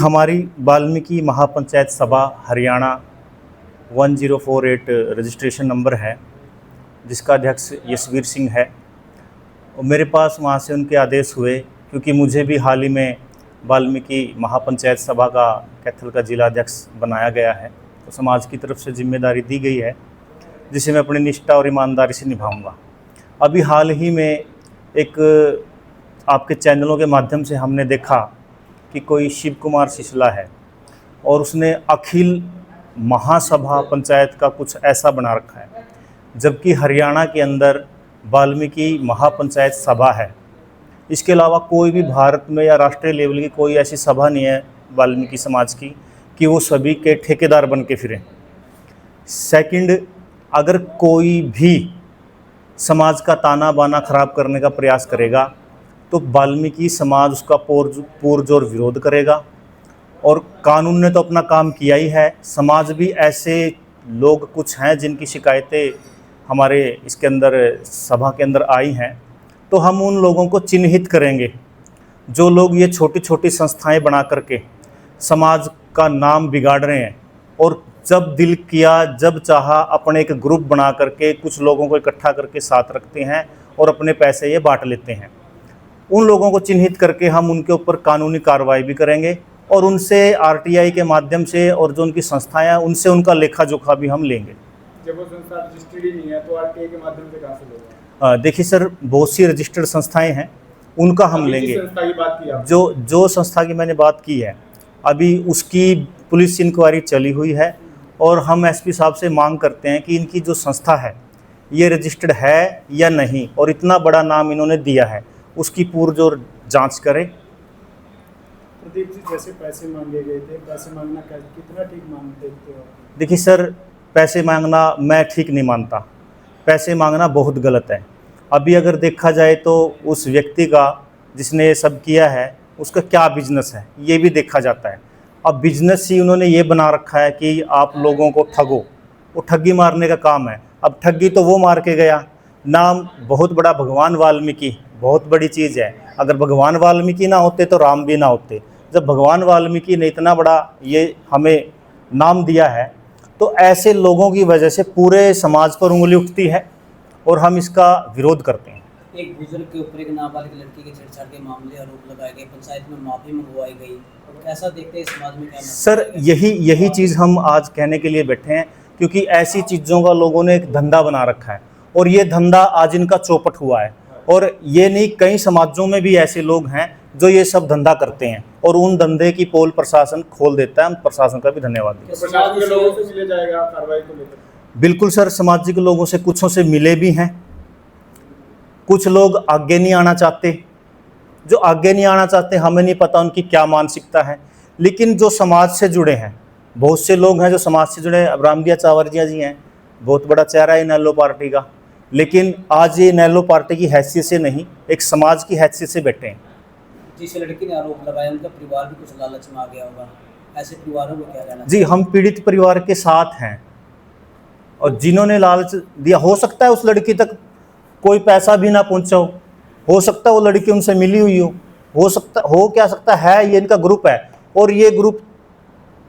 हमारी वाल्मीकि महापंचायत सभा Haryana 1048 registration number है, जिसका अध्यक्ष यशवीर सिंह है। और मेरे पास वहाँ से उनके आदेश हुए, क्योंकि मुझे भी हाल ही में वाल्मीकि महापंचायत सभा का कैथल का जिला अध्यक्ष बनाया गया है। तो समाज की तरफ से जिम्मेदारी दी गई है, जिसे मैं अपनी निष्ठा और ईमानदारी से निभाऊंगा। अभी हाल ही में एक आपके चैनलों के माध्यम से हमने देखा कि कोई शिव कुमार सिसला है और उसने अखिल महासभा पंचायत का कुछ ऐसा बना रखा है, जबकि हरियाणा के अंदर वाल्मीकि महापंचायत सभा है। इसके अलावा कोई भी भारत में या राष्ट्रीय लेवल की कोई ऐसी सभा नहीं है वाल्मीकि समाज की कि वो सभी के ठेकेदार बन के फिरें। सेकंड, अगर कोई भी समाज का ताना बाना खराब करने का प्रयास करेगा तो वाल्मीकि समाज उसका पुरजोर विरोध करेगा। और कानून ने तो अपना काम किया ही है, समाज भी ऐसे लोग कुछ हैं जिनकी शिकायतें हमारे इसके अंदर सभा के अंदर आई हैं, तो हम उन लोगों को चिन्हित करेंगे जो लोग ये छोटी छोटी संस्थाएं बना करके समाज का नाम बिगाड़ रहे हैं और जब दिल किया जब चाहा अपने एक ग्रुप बना करके कुछ लोगों को इकट्ठा करके साथ रखते हैं और अपने पैसे ये बांट लेते हैं। उन लोगों को चिन्हित करके हम उनके ऊपर कानूनी कार्रवाई भी करेंगे और उनसे आरटीआई के माध्यम से और जो उनकी संस्थाएं हैं उनसे उनका लेखा जोखा भी हम लेंगे। जब वो संस्था रजिस्टर्ड ही नहीं है तो आरटीआई के माध्यम से कहां से लेंगे? देखिए सर, बहुत सी रजिस्टर्ड संस्थाएं हैं, उनका हम लेंगे। संस्था की बात की जो संस्था की मैंने बात की है, अभी उसकी पुलिस इंक्वायरी चली हुई है और हम एसपी साहब से मांग करते हैं कि इनकी जो संस्था है ये रजिस्टर्ड है या नहीं, और इतना बड़ा नाम इन्होंने दिया है उसकी पुरजोर जांच करें। प्रदीप जी, जैसे पैसे मांगे गए थे, पैसे मांगना कितना ठीक मानते हो? देखिए सर, पैसे मांगना मैं ठीक नहीं मानता, पैसे मांगना बहुत गलत है। अभी अगर देखा जाए तो उस व्यक्ति का जिसने ये सब किया है उसका क्या बिजनेस है ये भी देखा जाता है। अब बिजनेस ही उन्होंने ये बना रखा है कि आप लोगों को ठगो, वो ठगी मारने का काम है। अब ठगी तो वो मार के गया, नाम बहुत बड़ा भगवान वाल्मीकि बहुत बड़ी चीज़ है। अगर भगवान वाल्मीकि ना होते तो राम भी ना होते। जब भगवान वाल्मीकि ने इतना बड़ा ये हमें नाम दिया है तो ऐसे लोगों की वजह से पूरे समाज पर उंगली उठती है और हम इसका विरोध करते हैं। एक बुजुर्ग के ऊपर एक नाबालिग लड़की के छेड़छाड़ के मामले आरोप लगाए गए, पंचायत में माफी मंगवाई गई, कैसा देखते हैं समाज में? क्या सर, यही चीज़ हम आज कहने के लिए बैठे हैं, क्योंकि ऐसी चीज़ों का लोगों ने एक धंधा बना रखा है और ये धंधा आज इनका चौपट हुआ है। और ये नहीं, कई समाजों में भी ऐसे लोग हैं जो ये सब धंधा करते हैं और उन धंधे की पोल प्रशासन खोल देता है। हम प्रशासन का भी धन्यवाद दें। प्रशासन के लोगों से मिले जाएगा कार्रवाई को लेकर? बिल्कुल सर, सामाजिक लोगों से कुछों से मिले भी हैं, कुछ लोग आगे नहीं आना चाहते। जो आगे नहीं आना चाहते हमें नहीं पता उनकी क्या मानसिकता है, लेकिन जो समाज से जुड़े हैं, बहुत से लोग हैं जो समाज से जुड़े हैं। अब रामदिया चावरजिया जी हैं, बहुत बड़ा चेहरा है नैलो पार्टी का, लेकिन आज ये नैलो पार्टी की हैसियत से नहीं, एक समाज की हैसियत से बैठे हैं। जिस लड़की ने आरोप लगाया उनका परिवार भी कुछ लालच में आ गया होगा, ऐसे परिवारों को क्या कहना? जी, हम पीड़ित परिवार के साथ हैं और जिन्होंने लालच दिया, हो सकता है उस लड़की तक कोई पैसा भी ना पहुंचा हो सकता है वो लड़की उनसे मिली हुई हो सकता हो क्या सकता है, ये इनका ग्रुप है और ये ग्रुप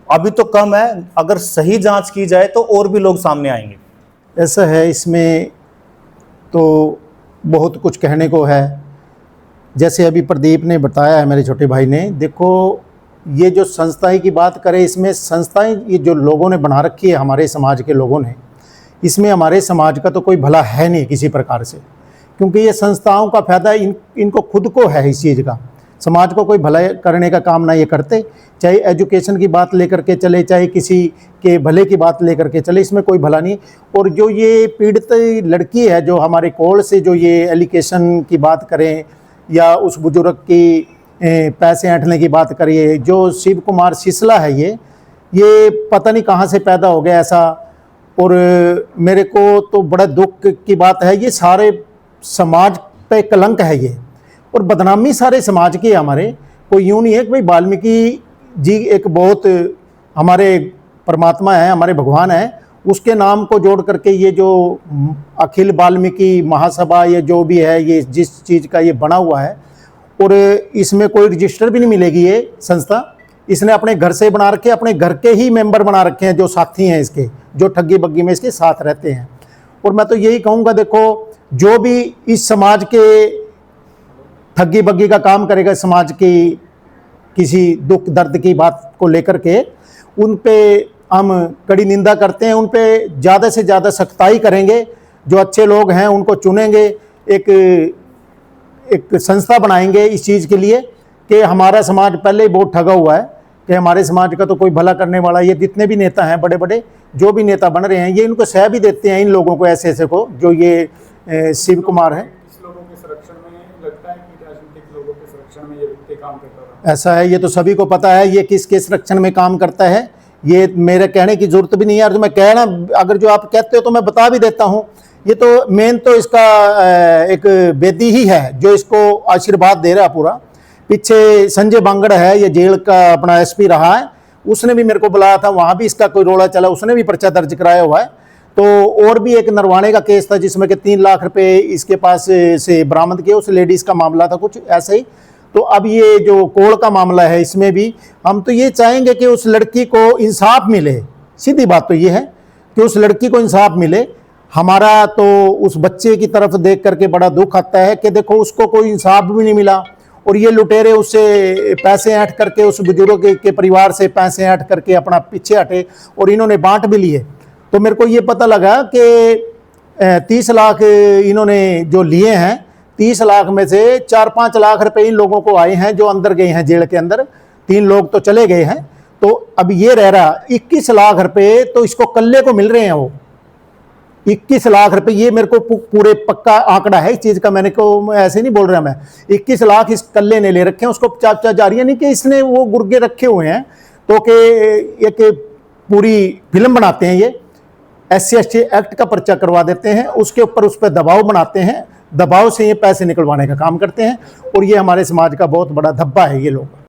अभी तो कम है, अगर सही जांच की जाए तो और भी लोग सामने आएंगे। ऐसा है, इसमें तो बहुत कुछ कहने को है। जैसे अभी प्रदीप ने बताया है, मेरे छोटे भाई ने, देखो ये जो संस्थाएं की बात करें, इसमें संस्थाएं ये जो लोगों ने बना रखी है हमारे समाज के लोगों ने, इसमें हमारे समाज का तो कोई भला है नहीं किसी प्रकार से, क्योंकि ये संस्थाओं का फ़ायदा इनको खुद को है इस चीज़ का। समाज को कोई भला करने का काम ना ये करते, चाहे एजुकेशन की बात लेकर के चले, चाहे किसी के भले की बात लेकर के चले, इसमें कोई भला नहीं। और जो ये पीड़ित लड़की है, जो हमारे कोर्ट से जो ये एलिगेशन की बात करें या उस बुजुर्ग की पैसे ऐंठने की बात करिए, जो शिव कुमार सिसला है, ये पता नहीं कहाँ से पैदा हो गया ऐसा। और मेरे को तो बड़ा दुख की बात है, ये सारे समाज पे कलंक है ये, और बदनामी सारे समाज की है हमारे। कोई यूँ नहीं है कि भाई वाल्मीकि जी एक बहुत हमारे परमात्मा है, हमारे भगवान है, उसके नाम को जोड़ करके ये जो अखिल वाल्मीकि महासभा ये जो भी है, ये जिस चीज़ का ये बना हुआ है, और इसमें कोई रजिस्टर भी नहीं मिलेगी ये संस्था, इसने अपने घर से बना रखे, अपने घर के ही मेंबर बना रखे हैं जो साथी हैं इसके, जो ठगी बग्गी में इसके साथ रहते हैं। और मैं तो यही कहूँगा, देखो जो भी इस समाज के ठगी बग्गी का काम करेगा, समाज की किसी दुख दर्द की बात को लेकर के, उन पे हम कड़ी निंदा करते हैं। उन पे ज़्यादा से ज़्यादा सख्ताई करेंगे। जो अच्छे लोग हैं उनको चुनेंगे, एक संस्था बनाएंगे इस चीज़ के लिए कि हमारा समाज पहले ही बहुत ठगा हुआ है कि हमारे समाज का तो कोई भला करने वाला, ये जितने भी नेता हैं बड़े बड़े जो भी नेता बन रहे हैं, ये इनको सह भी देते हैं इन लोगों को, ऐसे ऐसे को, जो ये शिव कुमार है। इस लोगों के संरक्षण में लगता है कि राजनीतिक लोगों के संरक्षण में ये व्यक्ति काम करता था। ऐसा है, ये तो सभी को पता है ये किसके संरक्षण में काम करता है। ये मेरे कहने की जरूरत भी नहीं है, और जो मैं कहना, अगर जो आप कहते हो तो मैं बता भी देता हूँ। ये तो मेन तो इसका एक बेदी ही है जो इसको आशीर्वाद दे रहा है पूरा। पीछे संजय बांगड़ है, ये जेल का अपना एसपी रहा है, उसने भी मेरे को बुलाया था, वहाँ भी इसका कोई रोला चला, उसने भी पर्चा दर्ज कराया हुआ है। तो और भी एक नरवाने का केस था जिसमें कि 3 लाख रुपए इसके पास से बरामद किए, उस लेडीज़ का मामला था कुछ ऐसे ही। तो अब ये जो कोल का मामला है, इसमें भी हम तो ये चाहेंगे कि उस लड़की को इंसाफ मिले। सीधी बात तो ये है कि उस लड़की को इंसाफ मिले। हमारा तो उस बच्चे की तरफ देख करके बड़ा दुख आता है कि देखो उसको कोई इंसाफ भी नहीं मिला, और ये लुटेरे उससे पैसे ऐंठ करके, उस बुजुर्ग के परिवार से पैसे ऐंठ करके अपना पीछे हटे, और इन्होंने बांट भी लिए। तो मेरे को ये पता लगा कि 30 लाख इन्होंने जो लिए हैं, 30 लाख में से 4-5 लाख रुपए इन लोगों को आए हैं जो अंदर गए हैं जेल के अंदर। 3 लोग तो चले गए हैं, तो अब ये रह रहा 21 लाख रुपए तो इसको कल्ले को मिल रहे हैं। वो 21 लाख रुपए, ये मेरे को पूरे पक्का आंकड़ा है इस चीज़ का, मैंने को ऐसे नहीं बोल रहा मैं। 21 लाख इस कल्ले ने ले रखे हैं, उसको चाचा जा रही है, नहीं कि इसने वो गुर्गे रखे हुए हैं। तो कि एक पूरी फिल्म बनाते हैं, ये SC/ST एक्ट का पर्चा करवा देते हैं, उसके ऊपर उस पर दबाव बनाते हैं, दबाव से ये पैसे निकलवाने का काम करते हैं। और ये हमारे समाज का बहुत बड़ा धब्बा है ये लोग।